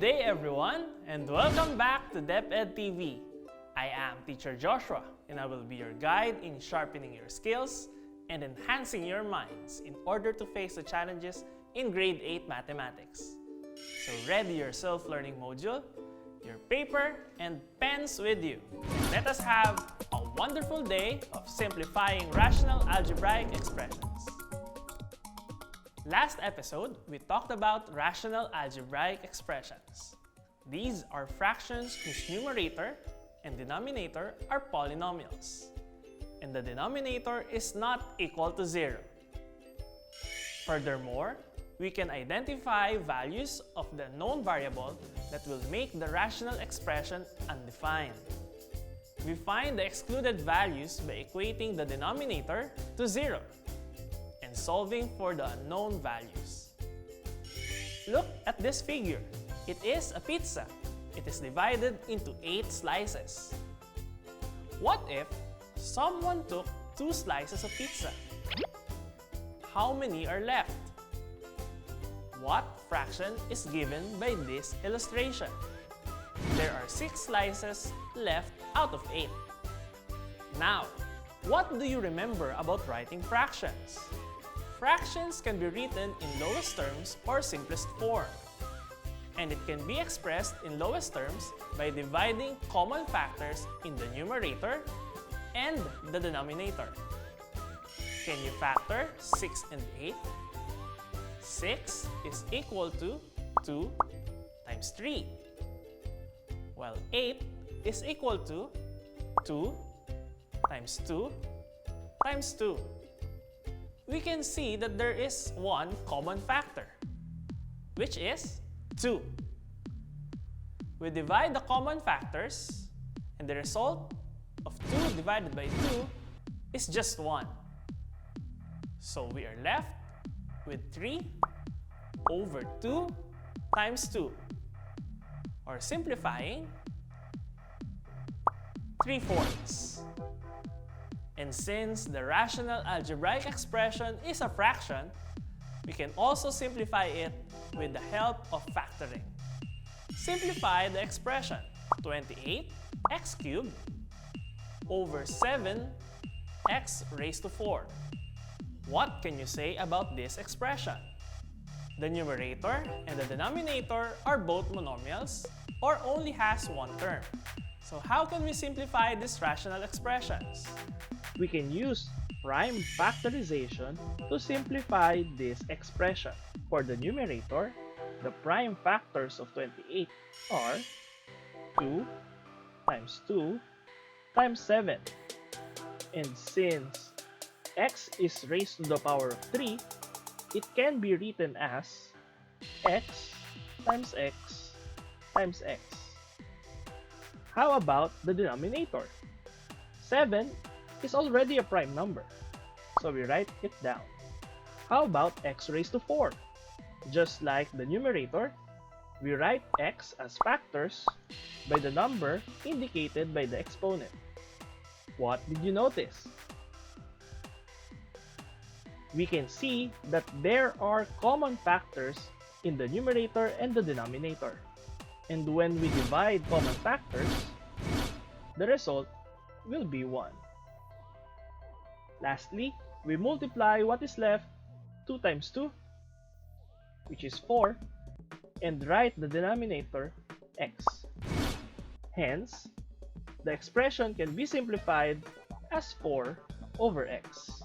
day everyone, and welcome back to DepEd TV. I am Teacher Joshua, and I will be your guide in sharpening your skills and enhancing your minds in order to face the challenges in Grade 8 Mathematics. So ready your self-learning module, your paper, and pens with you. Let us have a wonderful day of simplifying rational algebraic expressions. Last episode, we talked about rational algebraic expressions. These are fractions whose numerator and denominator are polynomials, and the denominator is not equal to 0. Furthermore, we can identify values of the known variable that will make the rational expression undefined. We find the excluded values by equating the denominator to 0 and solving for the unknown values. Look at this figure. It is a pizza. It is divided into 8 slices. What if someone took 2 slices of pizza? How many are left? What fraction is given by this illustration? There are 6 slices left out of 8. Now, what do you remember about writing fractions? Fractions can be written in lowest terms or simplest form. And it can be expressed in lowest terms by dividing common factors in the numerator and the denominator. Can you factor 6 and 8? 6 is equal to 2 times 3, while 8 is equal to 2 times 2 times 2. We can see that there is one common factor, which is 2. We divide the common factors, and the result of 2 divided by 2 is just 1. So we are left with 3 over 2 times 2, or simplifying, 3/4. And since the rational algebraic expression is a fraction, we can also simplify it with the help of factoring. Simplify the expression 28x cubed over 7x raised to 4. What can you say about this expression? The numerator and the denominator are both monomials or only has one term. So how can we simplify these rational expressions? We can use prime factorization to simplify this expression. For the numerator, the prime factors of 28 are 2 times 2 times 7. And since x is raised to the power of 3, it can be written as x times x times x. How about the denominator? 7 is already a prime number, so we write it down. How about x raised to 4? Just like the numerator, we write x as factors by the number indicated by the exponent. What did you notice? We can see that there are common factors in the numerator and the denominator. And when we divide common factors, the result will be 1. Lastly, we multiply what is left, 2 times 2, which is 4, and write the denominator x. Hence, the expression can be simplified as 4 over x.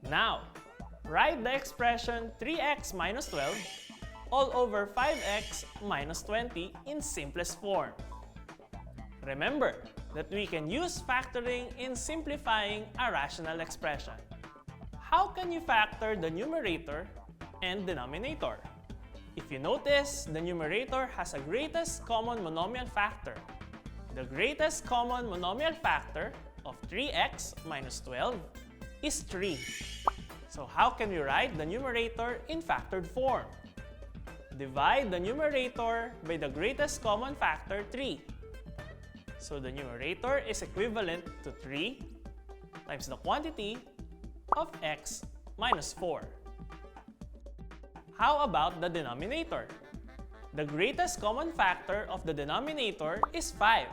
Now, write the expression 3x minus 12 all over 5x minus 20 in simplest form. Remember that we can use factoring in simplifying a rational expression. How can you factor the numerator and denominator? If you notice, the numerator has a greatest common monomial factor. The greatest common monomial factor of 3x minus 12 is 3. So how can we write the numerator in factored form? Divide the numerator by the greatest common factor 3. So the numerator is equivalent to 3 times the quantity of x minus 4. How about the denominator? The greatest common factor of the denominator is 5.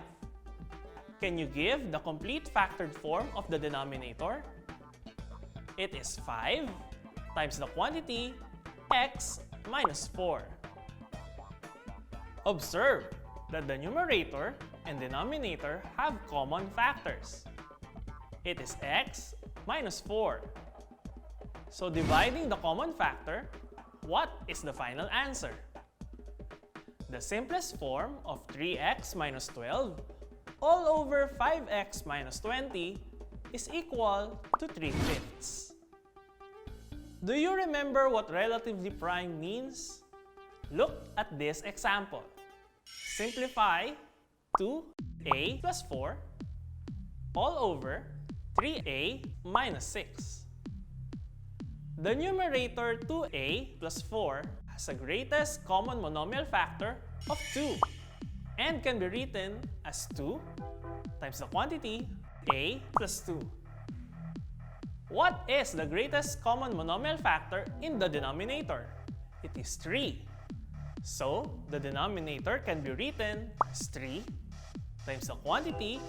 Can you give the complete factored form of the denominator? It is 5 times the quantity x minus 4. Observe that the numerator and denominator have common factors. It is x minus 4. So dividing the common factor, what is the final answer? The simplest form of 3x minus 12 all over 5x minus 20 is equal to 3/5. Do you remember what relatively prime means? Look at this example. Simplify 2a plus 4 all over 3a minus 6. The numerator 2a plus 4 has a greatest common monomial factor of 2 and can be written as 2 times the quantity a plus 2. What is the greatest common monomial factor in the denominator? It is 3. So, the denominator can be written as 3 times the quantity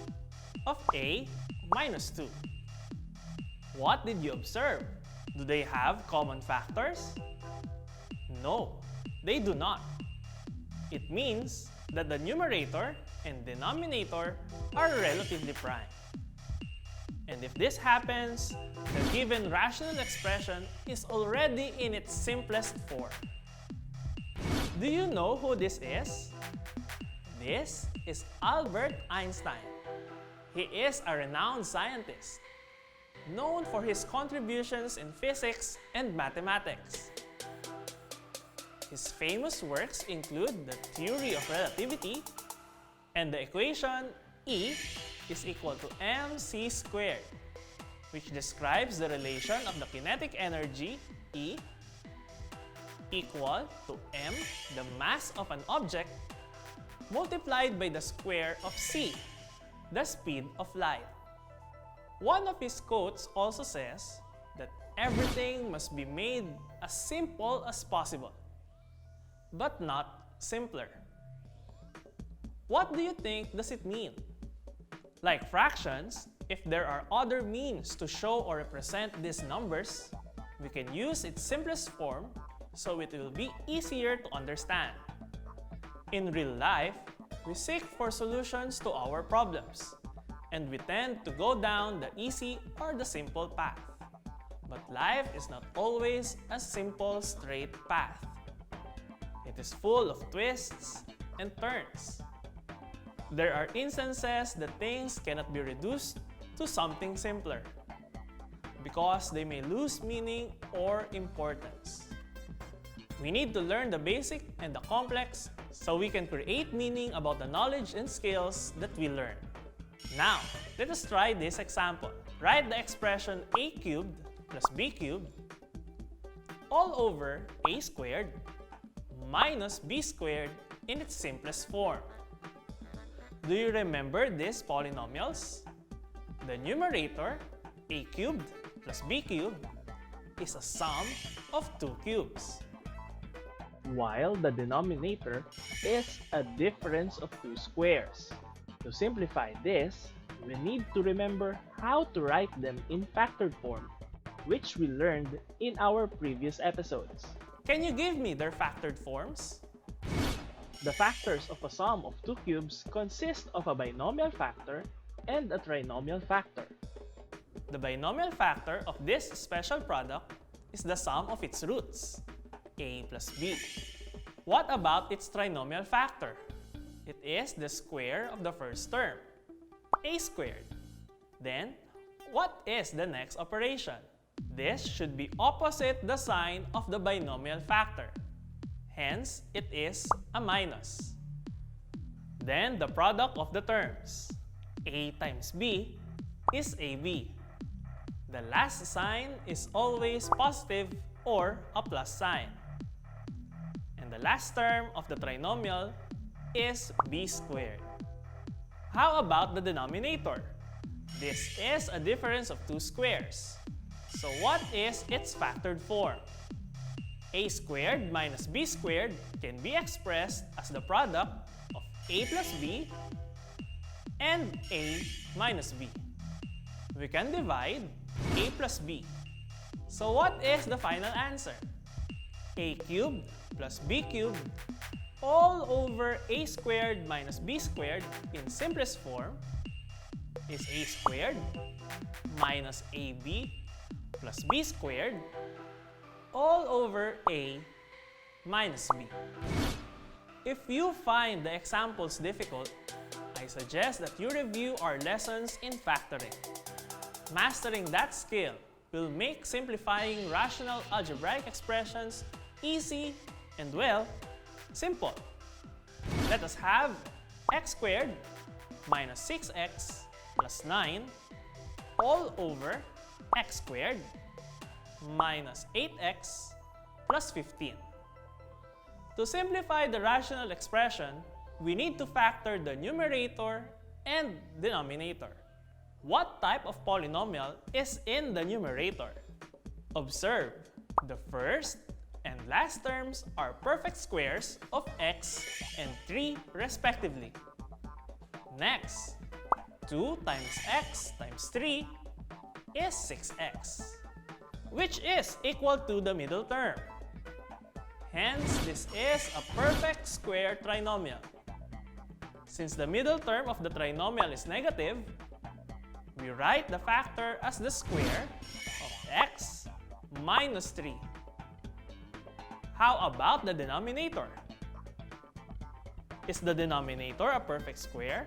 of a minus 2. What did you observe? Do they have common factors? No, they do not. It means that the numerator and denominator are relatively prime. And if this happens, the given rational expression is already in its simplest form. Do you know who this is? This is Albert Einstein. He is a renowned scientist, known for his contributions in physics and mathematics. His famous works include the theory of relativity and the equation E is equal to mc squared, which describes the relation of the kinetic energy E equal to m, the mass of an object, multiplied by the square of c, the speed of light. One of his quotes also says that everything must be made as simple as possible, but not simpler. What do you think does it mean? Like fractions, if there are other means to show or represent these numbers, we can use its simplest form so it will be easier to understand. In real life, we seek for solutions to our problems, and we tend to go down the easy or the simple path. But life is not always a simple, straight path. It is full of twists and turns. There are instances that things cannot be reduced to something simpler because they may lose meaning or importance. We need to learn the basic and the complex so we can create meaning about the knowledge and skills that we learn. Now, let us try this example. Write the expression a cubed plus b cubed all over a squared minus b squared in its simplest form. Do you remember these polynomials? The numerator, a cubed plus b cubed, is a sum of 2 cubes, while the denominator is a difference of 2 squares. To simplify this, we need to remember how to write them in factored form, which we learned in our previous episodes. Can you give me their factored forms? The factors of a sum of 2 cubes consist of a binomial factor and a trinomial factor. The binomial factor of this special product is the sum of its roots, a plus b. What about its trinomial factor? It is the square of the first term, a squared. Then, what is the next operation? This should be opposite the sign of the binomial factor. Hence, it is a minus. Then, the product of the terms, a times b, is ab. The last sign is always positive or a plus sign. And the last term of the trinomial is b squared. How about the denominator? This is a difference of 2 squares. So what is its factored form? A squared minus B squared can be expressed as the product of A plus B and A minus B. We can divide A plus B. So what is the final answer? A cubed plus B cubed all over A squared minus B squared in simplest form is A squared minus AB plus B squared all over A minus B. If you find the examples difficult, I suggest that you review our lessons in factoring. Mastering that skill will make simplifying rational algebraic expressions easy and, well, simple. Let us have x squared minus 6x plus 9 all over x squared minus 8x plus 15. To simplify the rational expression, we need to factor the numerator and denominator. What type of polynomial is in the numerator? Observe, the first and last terms are perfect squares of x and 3 respectively. Next, 2 times x times 3 is 6x, which is equal to the middle term. Hence, this is a perfect square trinomial. Since the middle term of the trinomial is negative, we write the factor as the square of x minus 3. How about the denominator? Is the denominator a perfect square?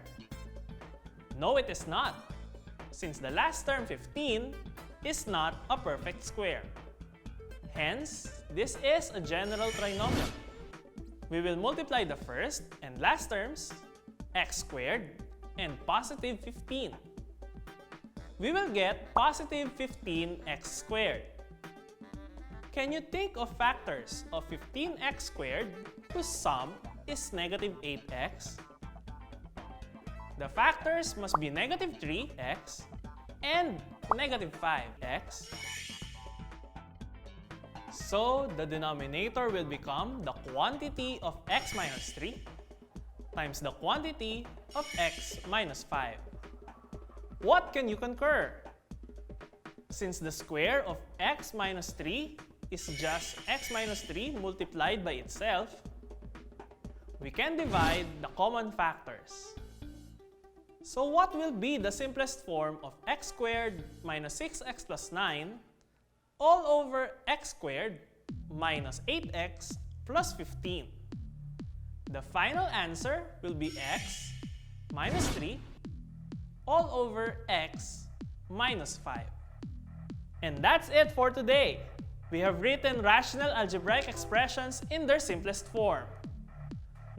No, it is not, since the last term 15 is not a perfect square. Hence, this is a general trinomial. We will multiply the first and last terms, x squared and positive 15. We will get positive 15x squared. Can you think of factors of 15x squared whose sum is negative 8x? The factors must be negative 3x and negative 5x. So, the denominator will become the quantity of x minus 3 times the quantity of x minus 5. What can you concur? Since the square of x minus 3 is just x minus 3 multiplied by itself, we can divide the common factors. So what will be the simplest form of x squared minus 6x plus 9 all over x squared minus 8x plus 15? The final answer will be x minus 3 all over x minus 5. And that's it for today. We have written rational algebraic expressions in their simplest form.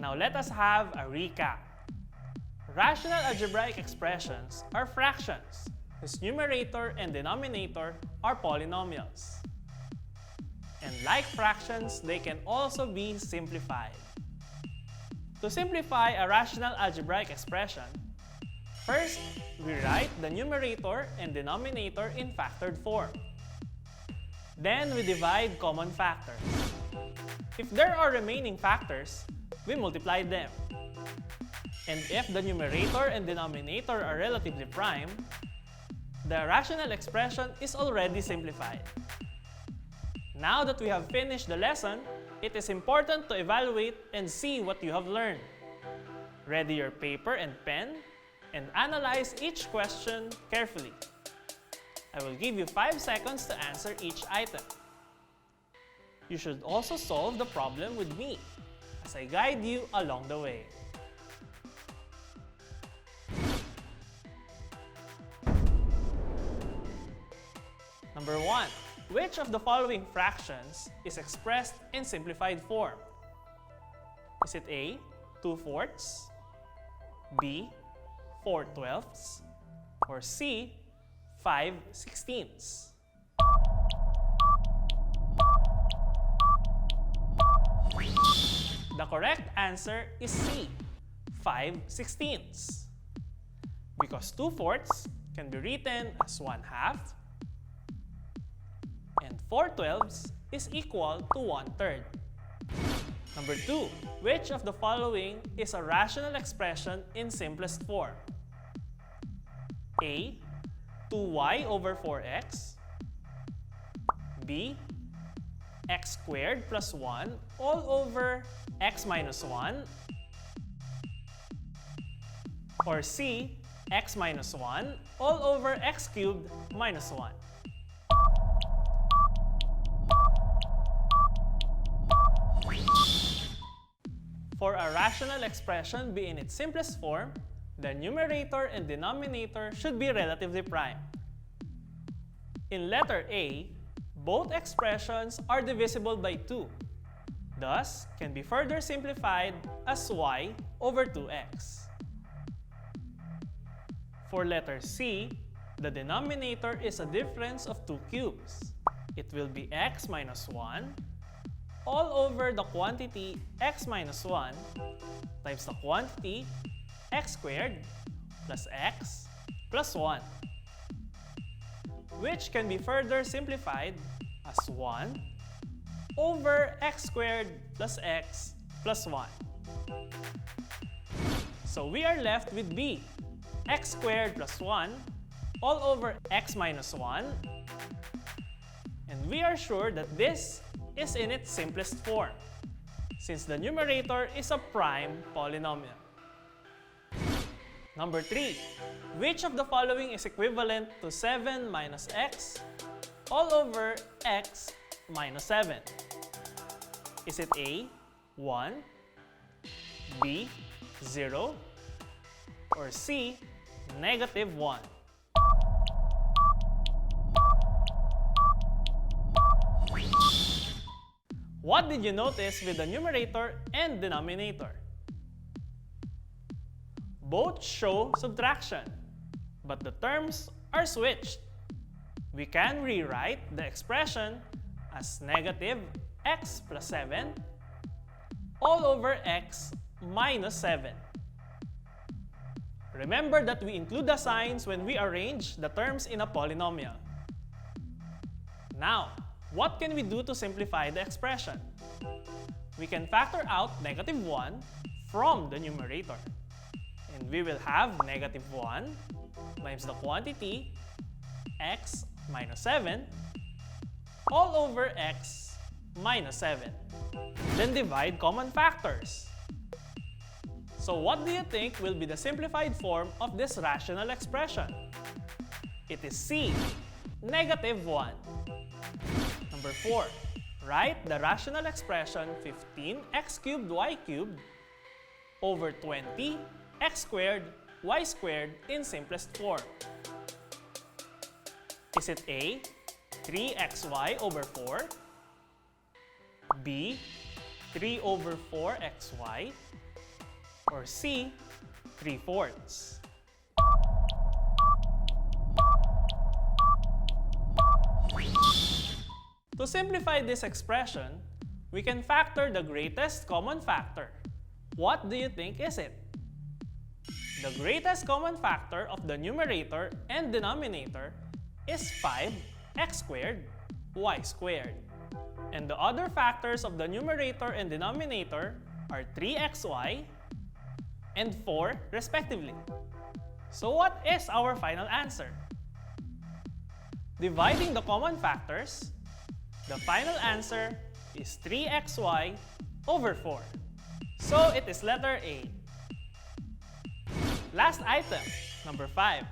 Now let us have a recap. Rational algebraic expressions are fractions whose numerator and denominator are polynomials. And like fractions, they can also be simplified. To simplify a rational algebraic expression, first, we write the numerator and denominator in factored form. Then we divide common factors. If there are remaining factors, we multiply them. And if the numerator and denominator are relatively prime, the rational expression is already simplified. Now that we have finished the lesson, it is important to evaluate and see what you have learned. Ready your paper and pen and analyze each question carefully. I will give you 5 seconds to answer each item. You should also solve the problem with me as I guide you along the way. Number 1. Which of the following fractions is expressed in simplified form? Is it A, 2/4, B, 4/12, or C, 5/16? The correct answer is C, 5/16. Because 2/4 can be written as 1/2 and 4/12 is equal to 1/3. Number 2, which of the following is a rational expression in simplest form? A, 2y over 4x. B, x squared plus 1 all over x minus 1. Or C, x minus 1 all over x cubed minus 1. For a rational expression be in its simplest form, the numerator and denominator should be relatively prime. In letter A, both expressions are divisible by 2, thus can be further simplified as y over 2x. For letter C, the denominator is a difference of 2 cubes. It will be x minus 1 all over the quantity x minus 1 times the quantity x squared plus x plus 1, which can be further simplified as 1 over x squared plus x plus 1. So we are left with B, x squared plus 1 all over x minus 1, and we are sure that this is in its simplest form, since the numerator is a prime polynomial. Number 3, which of the following is equivalent to 7 minus x all over x minus 7? Is it A, 1, B, 0, or C, negative 1? What did you notice with the numerator and denominator? Both show subtraction, but the terms are switched. We can rewrite the expression as negative x plus 7 all over x minus 7. Remember that we include the signs when we arrange the terms in a polynomial. Now, what can we do to simplify the expression? We can factor out negative 1 from the numerator. And we will have negative 1 times the quantity x minus 7 all over x minus 7. Then divide common factors. So what do you think will be the simplified form of this rational expression? It is C, negative 1. Number 4, write the rational expression 15x cubed y cubed over 20 x squared y squared in simplest form. Is it A, 3xy over 4, B, 3 over 4xy, or C, 3/4? To simplify this expression, we can factor the greatest common factor. What do you think is it? The greatest common factor of the numerator and denominator is 5x squared y squared. And the other factors of the numerator and denominator are 3xy and 4 respectively. So what is our final answer? Dividing the common factors, the final answer is 3xy over 4. So it is letter A. Last item, number 5.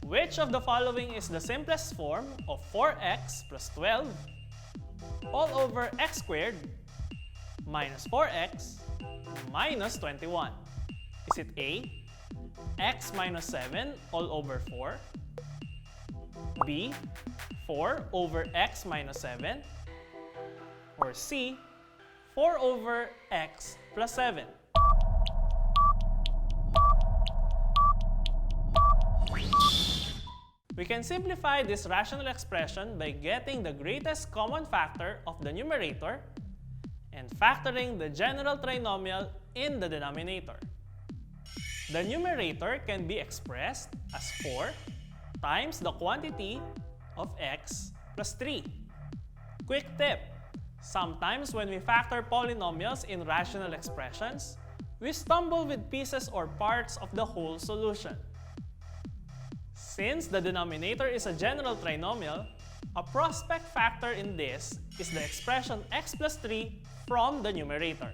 Which of the following is the simplest form of 4x plus 12 all over x squared minus 4x minus 21? Is it A, x minus 7 all over 4, B, 4 over x minus 7, or C, 4 over x plus 7? We can simplify this rational expression by getting the greatest common factor of the numerator and factoring the general trinomial in the denominator. The numerator can be expressed as 4 times the quantity of x plus 3. Quick tip! Sometimes when we factor polynomials in rational expressions, we stumble with pieces or parts of the whole solution. Since the denominator is a general trinomial, a prospect factor in this is the expression x plus 3 from the numerator.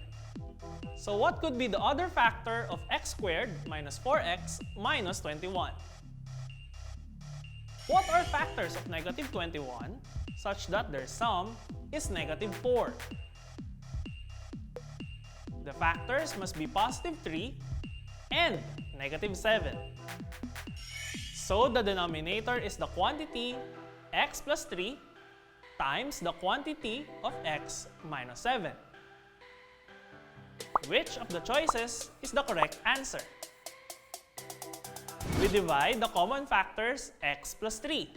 So what could be the other factor of x squared minus 4x minus 21? What are factors of negative 21 such that their sum is negative 4? The factors must be positive 3 and negative 7. So the denominator is the quantity x plus 3 times the quantity of x minus 7. Which of the choices is the correct answer? We divide the common factors x plus 3,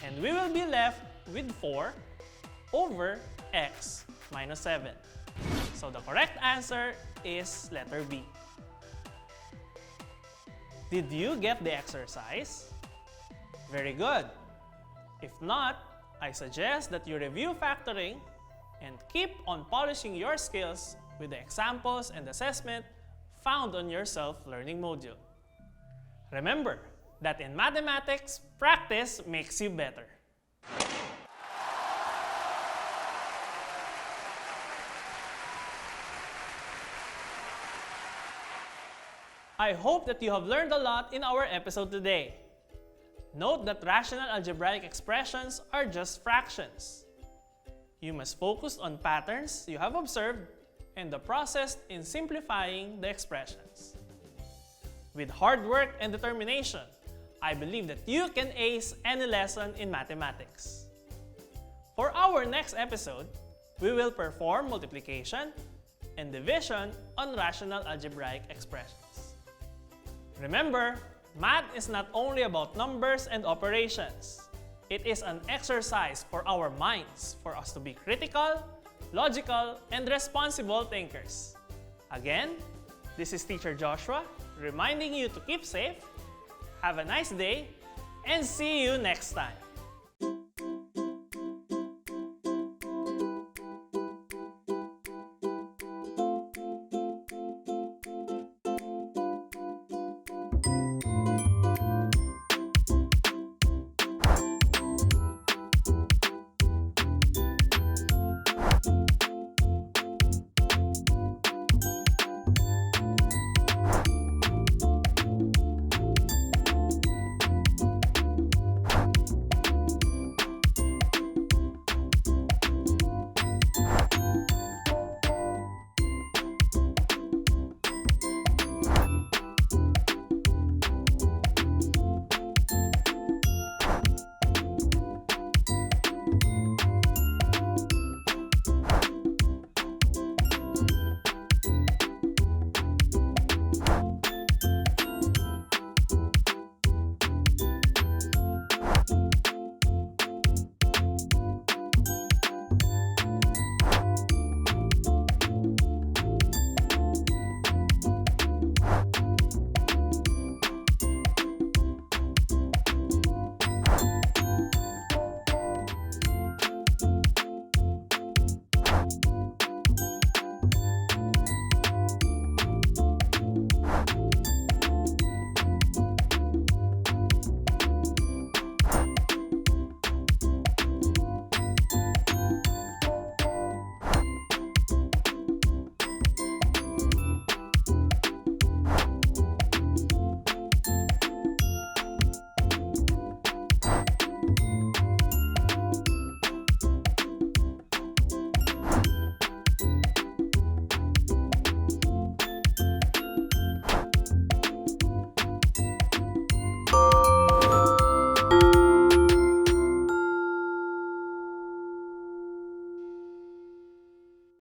and we will be left with 4 over x minus 7. So the correct answer is letter B. Did you get the exercise? Very good. If not, I suggest that you review factoring and keep on polishing your skills with the examples and assessment found on your self-learning module. Remember that in mathematics, practice makes you better. I hope that you have learned a lot in our episode today. Note that rational algebraic expressions are just fractions. You must focus on patterns you have observed and the process in simplifying the expressions. With hard work and determination, I believe that you can ace any lesson in mathematics. For our next episode, we will perform multiplication and division on rational algebraic expressions. Remember, math is not only about numbers and operations. It is an exercise for our minds for us to be critical, logical, and responsible thinkers. Again, this is Teacher Joshua reminding you to keep safe, have a nice day, and see you next time.